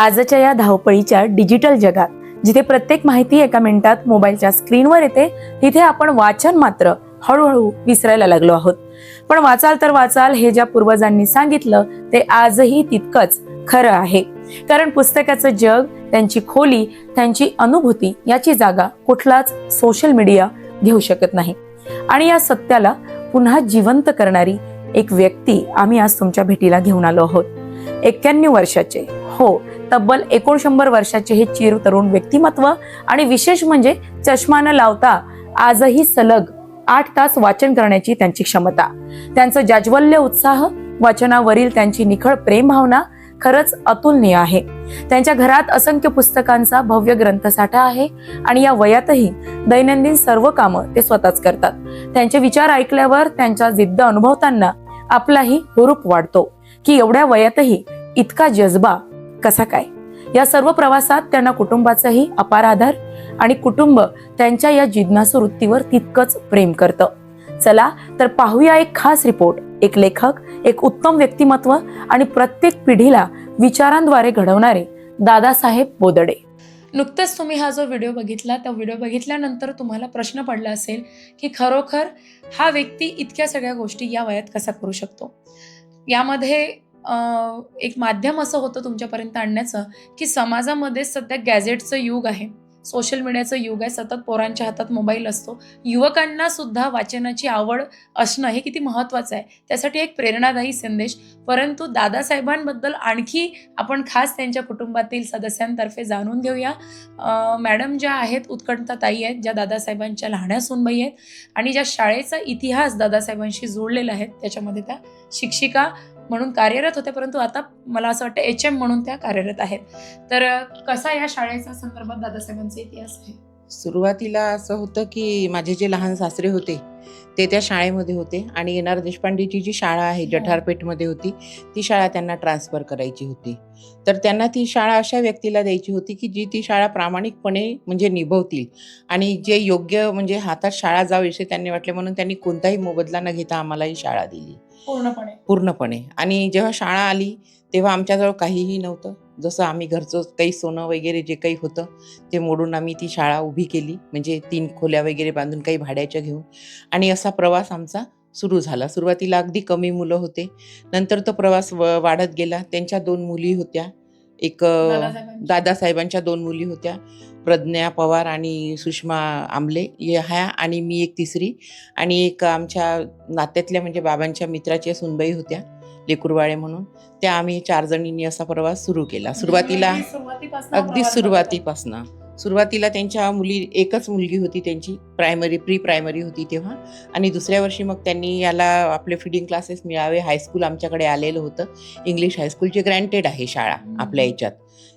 आजच्या या धावपळीच्या डिजिटल जगात जिथे प्रत्येक माहिती एका मिनिटात मोबाईलच्या स्क्रीनवर येते, तिथे आपण वाचन मात्र हळूहळू विसरायला लागलो आहोत. पण वाचाल तर वाचाल हे ज्या पूर्वजांनी सांगितलं ते आजही तितकंच खरं आहे. कारण पुस्तकाचं जग, त्यांची खोली, त्यांची अनुभूती याची जागा कुठलाच सोशल मीडिया घेऊ शकत नाही. आणि या सत्याला पुन्हा जिवंत करणारी एक व्यक्ती आम्ही आज तुमच्या भेटीला घेऊन आलो आहोत. 91 वर्षाचे, हो तब्बल 69 वर्षाचे हे चिर तरुण व्यक्तिमत्व, आणि विशेष म्हणजे चष्मा न लावता आजही सलग 8 तास वाचन करण्याची त्यांची क्षमता, त्यांचं जाज्वल्य उत्साह, वाचनावरील त्यांची निखळ प्रेम भावना खरंच अतुलनीय आहे. त्यांच्या घरात असंख्य पुस्तकांचा भव्य ग्रंथसाठा आहे आणि या वयातही दैनंदिन सर्व कामं ते स्वतःच करतात. त्यांचे विचार ऐकल्यावर, त्यांच्या जिद्द अनुभवताना आपलाही हुरूप वाढतो की एवढ्या वयातही इतका जज्बा कसा काय. या सर्व प्रवासात त्यांना कुटुंबाचाही अपार आधार आणि कुटुंब त्यांच्या या जिज्ञासू वृत्तीवर तितकंच प्रेम करतं. चला तर पाहूया एक खास रिपोर्ट, एक लेखक, एक उत्तम व्यक्तिमत्व आणि प्रत्येक पिढीला विचारांद्वारे घडवणारे दादासाहेब बोदडे. नुकतंच तुम्ही हा जो व्हिडिओ बघितला, त्या व्हिडिओ बघितल्यानंतर तुम्हाला प्रश्न पडला असेल की खरोखर हा व्यक्ती इतक्या सगळ्या गोष्टी या वयात कसा करू शकतो. यामध्ये एक माध्यम असं होतं तुमच्यापर्यंत आणण्याचं की समाजामध्ये सध्या गॅजेटचं युग आहे, सोशल मीडियाचं युग आहे, सतत पोरांच्या हातात मोबाईल असतो. युवकांना सुद्धा वाचनाची आवड असणं हे किती महत्त्वाचं आहे, त्यासाठी एक प्रेरणादायी संदेश. परंतु दादासाहेबांबद्दल आणखी आपण खास त्यांच्या कुटुंबातील सदस्यांतर्फे जाणून घेऊया. मॅडम ज्या आहेत, उत्कंठा ताई आहेत, ज्या दादासाहेबांच्या लहान्या सूनबाई आहेत आणि ज्या शाळेचा इतिहास दादासाहेबांशी जोडलेला आहे. त्याच्यामध्ये त्या शिक्षिका म्हणून कार्यरत होत्या, परंतु आता मला असं वाटतं HM म्हणून त्या कार्यरत आहेत. तर कसा या शाळेचा संदर्भात दादासाहेबांचा इतिहास आहे? सुरुवातीला असं होतं की माझे जे लहान सासरे होते ते त्या शाळेमध्ये होते आणि एन.आर. देशपांडेची जी शाळा आहे जठारपेठमध्ये होती, ती शाळा त्यांना ट्रान्सफर करायची होती. तर त्यांना ती शाळा अशा व्यक्तीला द्यायची होती की जी ती शाळा प्रामाणिकपणे म्हणजे निभवतील आणि जे योग्य म्हणजे हातात शाळा जावी असे त्यांनी वाटले, म्हणून त्यांनी कोणताही मोबदला न घेता आम्हाला ही शाळा दिली पूर्णपणे. आणि जेव्हा शाळा आली तेव्हा आमच्याजवळ काहीही नव्हतं. जसं आम्ही घरचं काही सोनं वगैरे जे काही होतं ते मोडून आम्ही ती शाळा उभी केली, म्हणजे 3 खोल्या वगैरे बांधून काही भाड्याच्या घेऊन. आणि असा प्रवास आमचा सुरू झाला. सुरुवातीला अगदी कमी मुलं होते, नंतर तो प्रवास वाढत गेला. त्यांच्या 2 मुली होत्या, एक दादासाहेबांच्या 2 मुली होत्या, प्रज्ञा पवार आणि सुषमा आमले ह्या, आणि मी एक तिसरी, आणि एक आमच्या नात्यातल्या म्हणजे बाबांच्या मित्राच्या सुनबाई होत्या लेकुरवाळे म्हणून. त्या आम्ही 4 जणींनी असा प्रवास सुरू केला. सुरुवातीला अगदी सुरुवातीला त्यांच्या मुली, एकच मुलगी होती त्यांची, प्री प्रायमरी होती तेव्हा. आणि दुसऱ्या वर्षी मग त्यांनी याला आपले फीडिंग क्लासेस मिळावे, हायस्कूल आमच्याकडे आलेलं होतं, इंग्लिश हायस्कूल, जे ग्रँटेड आहे शाळा आपल्या याच्यात.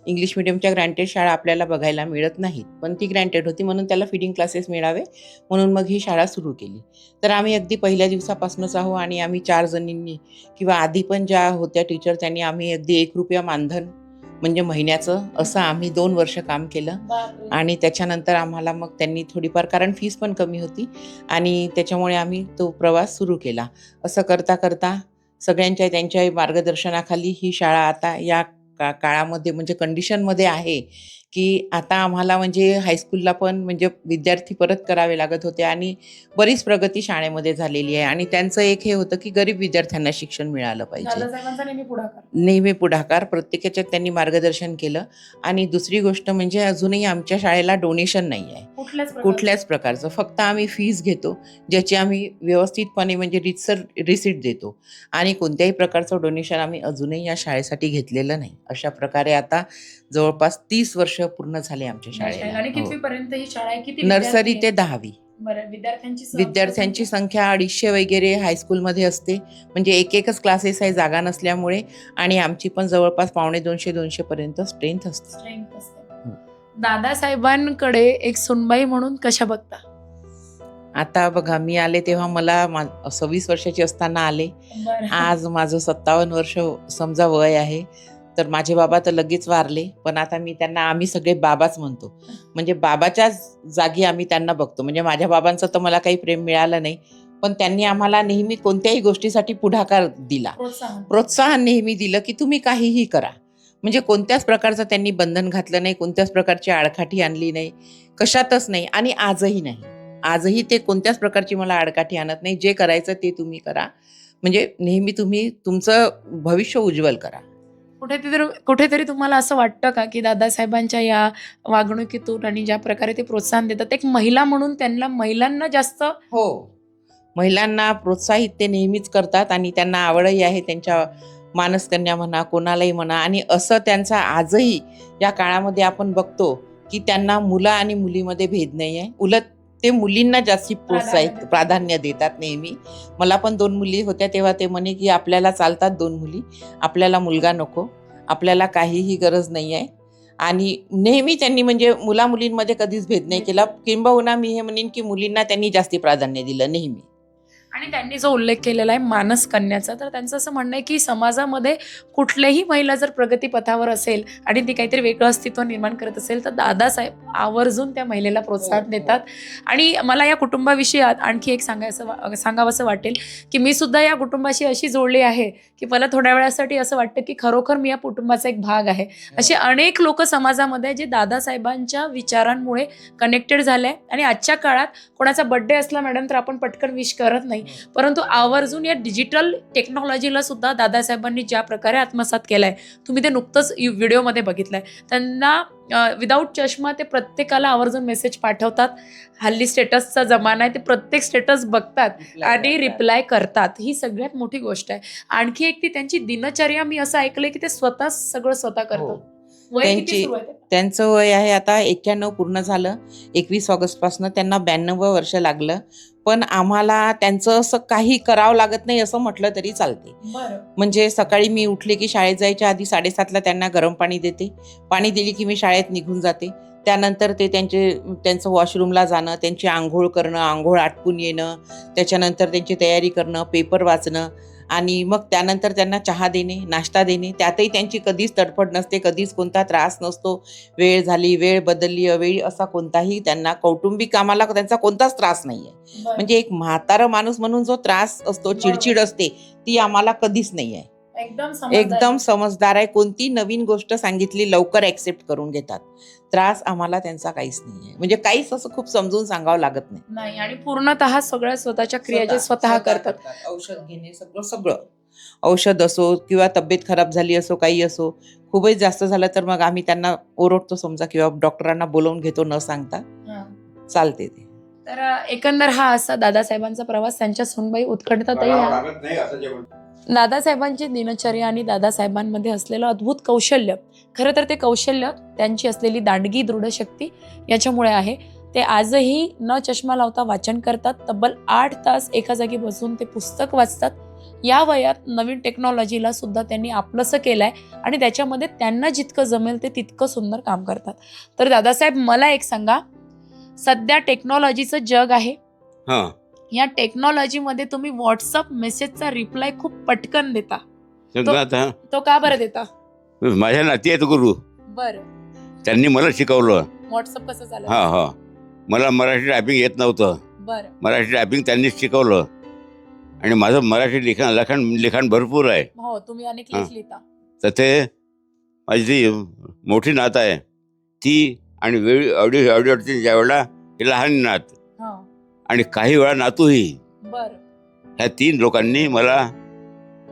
इंग्लिश मिडियमच्या ग्रँटेड शाळा आपल्याला बघायला मिळत नाहीत, पण ती ग्रँटेड होती म्हणून त्याला फीडिंग क्लासेस मिळावे म्हणून मग ही शाळा सुरू केली. तर आम्ही अगदी पहिल्या दिवसापासूनच आहो, आणि आम्ही 4 जणींनी किंवा आधी पण ज्या होत्या टीचर त्यांनी आम्ही अगदी 1 रुपया मानधन म्हणजे महिन्याचं असं आम्ही 2 वर्ष काम केलं. आणि त्याच्यानंतर आम्हाला मग त्यांनी थोडीफार, कारण फीस पण कमी होती, आणि त्याच्यामुळे आम्ही तो प्रवास सुरू केला. असं करता करता सगळ्यांच्या त्यांच्या मार्गदर्शनाखाली ही शाळा आता या काळामध्ये म्हणजे कंडिशनमध्ये आहे की आता आम्हाला म्हणजे हायस्कूलला पण म्हणजे विद्यार्थी परत करावे लागत होते, आणि बरीच प्रगती शाळेमध्ये झालेली आहे. आणि त्यांचं एक हे होतं की गरीब विद्यार्थ्यांना शिक्षण मिळालं पाहिजे, नेहमी पुढाकार प्रत्येकाच्यात त्यांनी मार्गदर्शन केलं. आणि दुसरी गोष्ट म्हणजे अजूनही आमच्या शाळेला डोनेशन नाही आहे कुठल्याच प्रकारचं, फक्त आम्ही फीस घेतो ज्याची आम्ही व्यवस्थितपणे म्हणजे रिसीट देतो, आणि कोणत्याही प्रकारचं डोनेशन आम्ही अजूनही या शाळेसाठी घेतलेलं नाही. अशा प्रकारे आता जवळपास 30 वर्ष पूर्ण झाले आमच्या शाळेला. आणि कितवीपर्यंत ही शाळा आहे? किती नर्सरी ते 10वी. विद्यार्थ्यांची संख्या 250 वगैरे हायस्कूलमध्ये असते, म्हणजे एकच क्लासेस आहे जागा नसल्यामुळे, आणि आमची पण जवळपास 150-200 पर्यंत स्ट्रेंथ असते. दादासाहेबांकडे एक सुनबाई म्हणून कशा बघता? आता बघा, मी आले तेव्हा मला 26 वर्षाची असताना आले. आज माझं 57 वर्ष समजा वय आहे. तर माझे बाबा तर लगेच वारले, पण आता मी त्यांना आम्ही सगळे बाबाच म्हणतो, म्हणजे बाबाच्याच जागी आम्ही त्यांना बघतो. म्हणजे माझ्या बाबांचं तर मला काही प्रेम मिळालं नाही, पण त्यांनी आम्हाला नेहमी कोणत्याही गोष्टीसाठी पुढाकार दिला, प्रोत्साहन नेहमी दिलं की तुम्ही काहीही करा. म्हणजे कोणत्याच प्रकारचं त्यांनी बंधन घातलं नाही, कोणत्याच प्रकारची आडकाठी आणली नाही, कशातच नाही. आणि आजही नाही. आजही ते कोणत्याच प्रकारची मला आडकाठी आणत नाही. जे करायचं ते तुम्ही करा. म्हणजे नेहमी तुम्ही तुमचं भविष्य उज्ज्वल करा. कुठेतरी तुम्हाला असं वाटतं का, की दादासाहेबांच्या या वागणुकीतून आणि ज्या प्रकारे ते प्रोत्साहन देतात, एक महिला म्हणून त्यांना महिलांना जास्त हो. महिलांना प्रोत्साहित ते नेहमीच करतात आणि त्यांना आवडही आहे त्यांच्या मानसकन्या म्हणा, कोणालाही म्हणा. आणि असं त्यांचा आजही या काळामध्ये आपण बघतो, की त्यांना मुलं आणि मुलीमध्ये भेद नाही आहे. उलट ते मुलींना जास्ती प्राधान्य देतात नेहमी. मला पण 2 मुली होत्या तेव्हा ते म्हणे, की आपल्याला चालतात 2 मुली, आपल्याला मुलगा नको, आपल्याला काहीही गरज नाही आहे. आणि नेहमी त्यांनी म्हणजे मुला-मुलींमध्ये कधीच भेद नाही केला. किंबहुना मी हे म्हणेन, की मुलींना त्यांनी जास्ती प्राधान्य दिलं नेहमी. आणि त्यांनी जो उल्लेख केलेला आहे मानस कन्याचा, तर त्यांचं असं म्हणणं आहे की समाजामध्ये कुठलीही महिला जर प्रगतीपथावर असेल आणि ती काहीतरी वेगळं अस्तित्व निर्माण करत असेल, तर दादासाहेब आवर्जून त्या महिलेला प्रोत्साहन देतात. आणि मला या कुटुंबाविषयी आणखी एक सांगावंसं वाटेल, की मी सुद्धा या कुटुंबाशी अशी जोडली आहे की मला थोड्या वेळासाठी असं वाटतं की खरोखर मी या कुटुंबाचा एक भाग आहे. असे अनेक लोक समाजामध्ये जे दादासाहेबांच्या विचारांमुळे कनेक्टेड झाले. आणि आजच्या काळात कोणाचा बर्थडे असला मॅडम तर आपण पटकन विश करत नाही, परंतु आवर्जून या डिजिटल टेक्नॉलॉजीला सुद्धा दादासाहेबांनी ज्या प्रकारे आत्मसात केलाय, तुम्ही ते नुकतंच व्हिडिओमध्ये बघितलंय. त्यांना विदाऊट चष्मा ते प्रत्येकाला आवर्जून मेसेज पाठवतात. हल्ली स्टेटसचा जमाना आहे, ते प्रत्येक स्टेटस बघतात आणि रिप्लाय करतात. ही सगळ्यात मोठी गोष्ट आहे. आणखी एक ती त्यांची दिनचर्या, मी असं ऐकलंय की ते स्वतः सगळं स्वतः करतात. वय किती सुरू आहे? त्यांचं वय आहे आता 91 पूर्ण झालं. 21 ऑगस्टपासून त्यांना 92 वर्ष लागलं. पण आम्हाला त्यांचं असं काही करावं लागत नाही असं म्हटलं तरी चालते. म्हणजे सकाळी मी उठले की शाळेत जायच्या आधी 7:30ला त्यांना गरम पाणी देते. पाणी दिली की मी शाळेत निघून जाते. त्यानंतर ते त्यांचं वॉशरूमला जाणं, त्यांची आंघोळ करणं, आंघोळ आटपून येणं, त्याच्यानंतर त्यांची तयारी करणं, पेपर वाचणं आणि मग त्यानंतर त्यांना चहा देणे, नाश्ता देणे. त्यातही त्यांची कधीच तडफड नसते, कधीच कोणता त्रास नसतो. वेळ झाली, वेळ बदलली, अवेळी असा कोणताही त्यांना कौटुंबिक कामाला त्यांचा कोणताच त्रास नाहीये. म्हणजे एक म्हातारा माणूस म्हणून जो त्रास असतो, चिडचिड असते, ती आम्हाला कधीच नाही आहे. एकदम समजदार आहे. कोणती नवीन गोष्ट सांगितली लवकर ऍक्सेप्ट करून घेतात. त्रास आम्हाला त्यांचा काहीच नाही आहे. म्हणजे काहीच असं खूप समजून सांगावं लागत नाही. आणि पूर्णतः सगळ्या स्वतःच्या क्रिया जे स्वतः करतात. औषध घेणे, सगळं औषध असो किंवा तब्येत खराब झाली असो, काही असो, खूपच जास्त झालं तर मग आम्ही त्यांना ओरडतो समजा, किंवा डॉक्टरांना बोलवून घेतो न सांगता. चालते ते. तर एकंदर हा असा दादासाहेबांचा प्रवास. त्यांच्या सुनबाई उत्कंठताई, दादासाहेबांची दिनचर्या आणि दादासाहेबांमध्ये असलेलं अद्भुत कौशल्य, खरं तर ते कौशल्य त्यांची असलेली दांडगी दृढ शक्ती याच्यामुळे आहे. ते आजही न चष्मा लावता वाचन करतात. तब्बल 8 तास एका जागी बसून ते पुस्तक वाचतात. या वयात नवीन टेक्नॉलॉजीला सुद्धा त्यांनी आपलंसं केलंय आणि त्याच्यामध्ये त्यांना जितकं जमेल ते तितकं सुंदर काम करतात. तर दादासाहेब, मला एक सांगा, सध्या टेक्नॉलॉजीचं जग आहे. या टेक्नॉलॉजीमध्ये तुम्ही व्हॉट्सअप मेसेजचा रिप्लाय खूप पटकन देता. तो का बरं देता? माझ्या नाती आहेत गुरु. बरं. त्यांनी मला शिकवलं व्हॉट्सअप कसं झालं. हा मला मराठी टायपिंग येत नव्हतं. बरं. मराठी टायपिंग त्यांनीच शिकवलं आणि माझं मराठी लिखाण भरपूर आहे. हो, तुम्ही अनेक लेख लिहिता. तर ते माझी जी मोठी नात आहे ती, आणि ऑडिओ ज्या वेळेला लहान नात आणि काही वेळा नातूही, ह्या 3 लोकांनी मला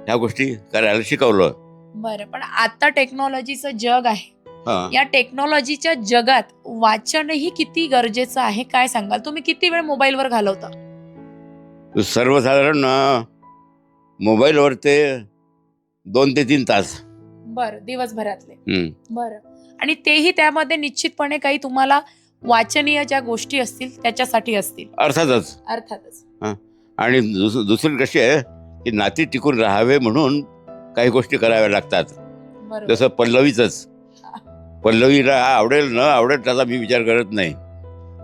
ह्या गोष्टी करायला शिकवलं. बरं. पण आता टेक्नॉलॉजीचं जग आहे. या टेक्नॉलॉजीच्या जगात वाचनही किती गरजेचं आहे, काय सांगाल? तुम्ही किती वेळ मोबाईलवर घालवता? सर्वसाधारण मोबाईलवर ते 2 ते 3 तास. बरं. दिवसभरातले. बरं. आणि तेही त्यामध्ये निश्चितपणे काही तुम्हाला वाचनीय ज्या गोष्टी असतील त्याच्यासाठी असतील. अर्थातच. आणि दुसरी कशी आहे की नाती टिकून राहावे म्हणून काही गोष्टी कराव्या लागतात. जसं पल्लवीला आवडेल न आवडेल त्याचा मी विचार करत नाही,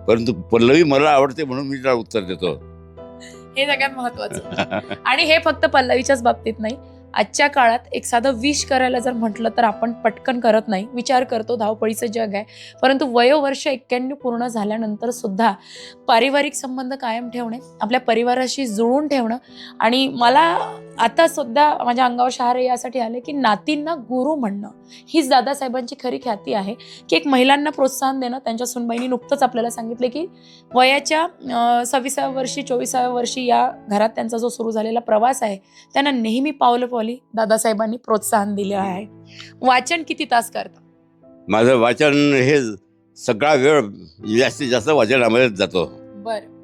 परंतु पल्लवी मला आवडते म्हणून मी त्याला उत्तर देतो. हे सगळ्यात महत्वाचं. आणि हे फक्त पल्लवीच्याच बाबतीत नाही, आजच्या काळात एक साधं विश करायला जर म्हटलं तर आपण पटकन करत नाही, विचार करतो, धावपळीचं जग आहे. परंतु वयोवर्ष 91 पूर्ण झाल्यानंतर सुद्धा पारिवारिक संबंध कायम ठेवणे, आपल्या परिवाराशी जुळून ठेवणं. आणि मला आता सुद्धा माझ्या अंगावर शहारे यासाठी आले की नातींना गुरु म्हणणं हीच दादासाहेबांची खरी ख्याती आहे, की एक महिलांना प्रोत्साहन देणं. त्यांच्या सुनबाईंनी नुकतंच आपल्याला सांगितले की वयाच्या 26व्या वर्षी 24व्या वर्षी या घरात त्यांचा जो सुरू झालेला प्रवास आहे त्यांना नेहमी पावलोपावली दादासाहेबांनी प्रोत्साहन दिले आहे. वाचन किती तास करता? माझं वाचन हे सगळा वेळ जास्तीत जास्त वाचनामध्येच जातो. बरं.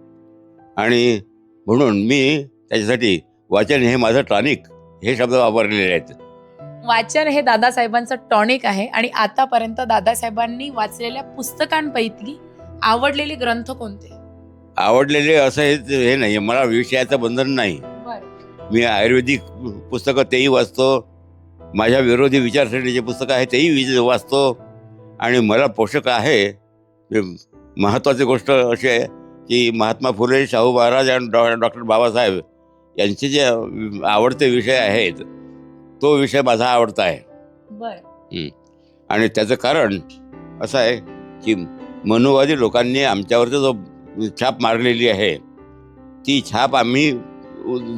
आणि म्हणून मी त्याच्यासाठी वाचन हे माझं टॉनिक हे शब्द वापरलेले आहेत. वाचन हे दादासाहेबांचं टॉनिक आहे. आणि आतापर्यंत दादासाहेबांनी वाचलेल्या पुस्तकांपैकी आवडलेले ग्रंथ कोणते? आवडलेले असं हे नाही, मला विषयाचं बंधन नाही. मी आयुर्वेदिक पुस्तकं तेही वाचतो, माझ्या विरोधी विचारसरणीचे पुस्तकं आहे तेही वाचतो. आणि मला पोषक आहे. महत्त्वाची गोष्ट अशी आहे की महात्मा फुले, शाहू महाराज आणि डॉक्टर बाबासाहेब यांचे जे आवडते विषय आहेत तो विषय माझा आवडता आहे. बरं. आणि त्याचं कारण असं आहे की मनुवादी लोकांनी आमच्यावरती जो छाप मारलेली आहे ती छाप आम्ही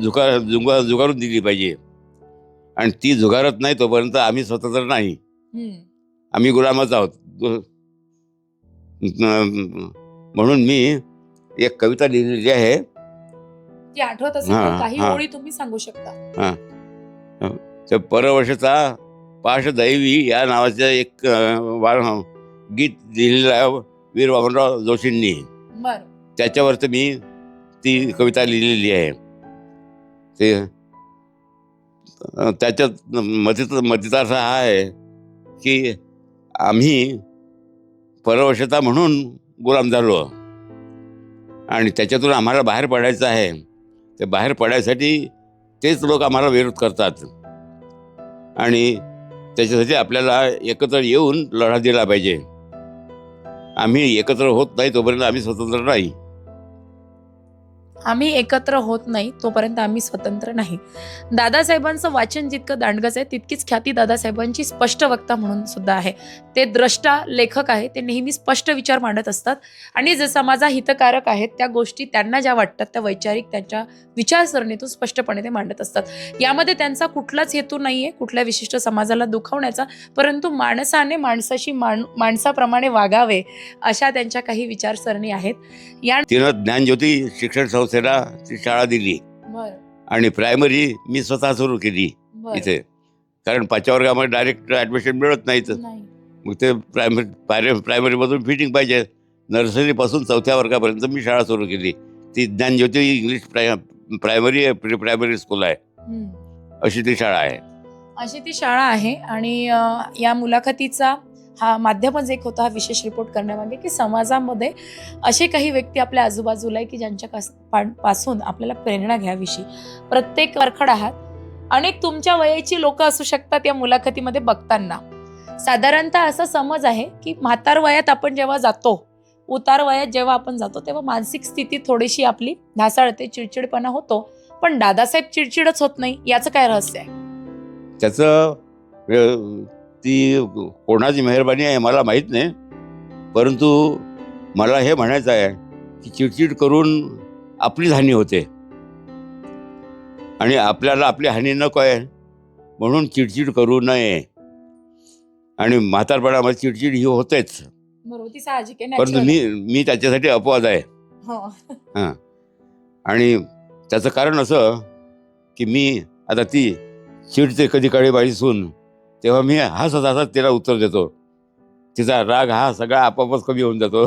जुगारून दिली पाहिजे. आणि ती जुगारत नाही तोपर्यंत आम्ही स्वतंत्र नाही, आम्ही गुलामच आहोत. म्हणून मी एक कविता लिहिलेली आहे, ती आठवत असेल तर काही ओळी तुम्ही सांगू शकता? तर परवर्षचा पाश दैवी या नावाचं एक गीत लिहिलेलं आहे वीर वामनराव जोशींनी. बरं. त्याच्यावरती मी ती कविता लिहिलेली आहे. ते त्याच्यात मतितार्थ हा आहे की आम्ही परवशता म्हणून गुलाम झालो आणि त्याच्यातून आम्हाला बाहेर पडायचं आहे. ते बाहेर पडायसाठी तेच लोक आम्हाला विरोध करतात आणि त्याच्यासाठी आपल्याला एकत्र येऊन लढा दिला पाहिजे. आम्ही एकत्र होत नाही तोपर्यंत आम्ही स्वतंत्र नाही. आम्ही एकत्र होत नाही तोपर्यंत आम्ही स्वतंत्र नाही. दादासाहेबांचं वाचन जितकं दांडगच आहे तितकीच ख्याती दादासाहेबांची स्पष्ट वक्ता म्हणून सुद्धा आहे. ते द्रष्टा लेखक आहे, ते नेहमी स्पष्ट विचार मांडत असतात आणि जे समाजा हितकारक आहेत त्या गोष्टी त्यांना ज्या वाटतात त्या वैचारिक त्यांच्या विचारसरणीतून स्पष्टपणे ते मांडत असतात. यामध्ये त्यांचा कुठलाच हेतू नाहीये कुठल्या विशिष्ट समाजाला दुखावण्याचा, परंतु माणसाने माणसाशी माणसाप्रमाणे वागावे अशा त्यांच्या काही विचारसरणी आहेत. या तिनं ज्ञानज्योती शिक्षण संस्थेला ती शाळा दिली आणि प्रायमरी मी स्वतः सुरू केली इथे, कारण 5व्या वर्गामध्ये डायरेक्ट ऍडमिशन मिळत नाहीत. मग ते प्रायमरी मधून फिटिंग पाहिजे. नर्सरीपासून 4थ्या वर्गापर्यंत मी शाळा सुरू केली. ती ज्ञानज्योती इंग्लिश प्रायमरी स्कूल आहे, अशी ती शाळा आहे. अशी ती शाळा आहे. आणि या मुलाखतीचा हा माध्यमच एक होता हा विशेष रिपोर्ट करण्यामागे की समाजामध्ये असे काही व्यक्ती आपल्या आजूबाजूला आहे की ज्यांच्या पासून आपल्याला प्रेरणा घ्यावीशी. प्रत्येक वरखड आहात, अनेक तुमच्या वयाची लोक असू शकतात या मुलाखतीमध्ये बघताना. साधारणतः असा समज आहे की म्हातार वयात आपण जेव्हा जातो, उतार वयात जेव्हा आपण जातो तेव्हा मानसिक स्थिती थोडीशी आपली ढासळते, चिडचिडपणा होतो. पण दादासाहेब चिडचिडच होत नाही, याचं काय रहस्य आहे? त्याचं ती कोणाची मेहरबानी आहे मला माहीत नाही, परंतु मला हे म्हणायचं आहे की चिडचिड करून आपलीच हानी होते आणि आपल्याला आपली हानी नको आहे म्हणून चिडचिड करू नये. आणि म्हातारपणामध्ये चिडचिड ही होतेच, बरोबर, ती साहजिक आहे, परंतु natural मी त्याच्यासाठी अपवाद आहे. हां. आणि त्याचं कारण असं की मी आता ती चिडते कधी काळी बाई सून, तेव्हा मी हसत हसत तिला उत्तर देतो. तिचा राग हा सगळा आपोआपच कमी होऊन जातो.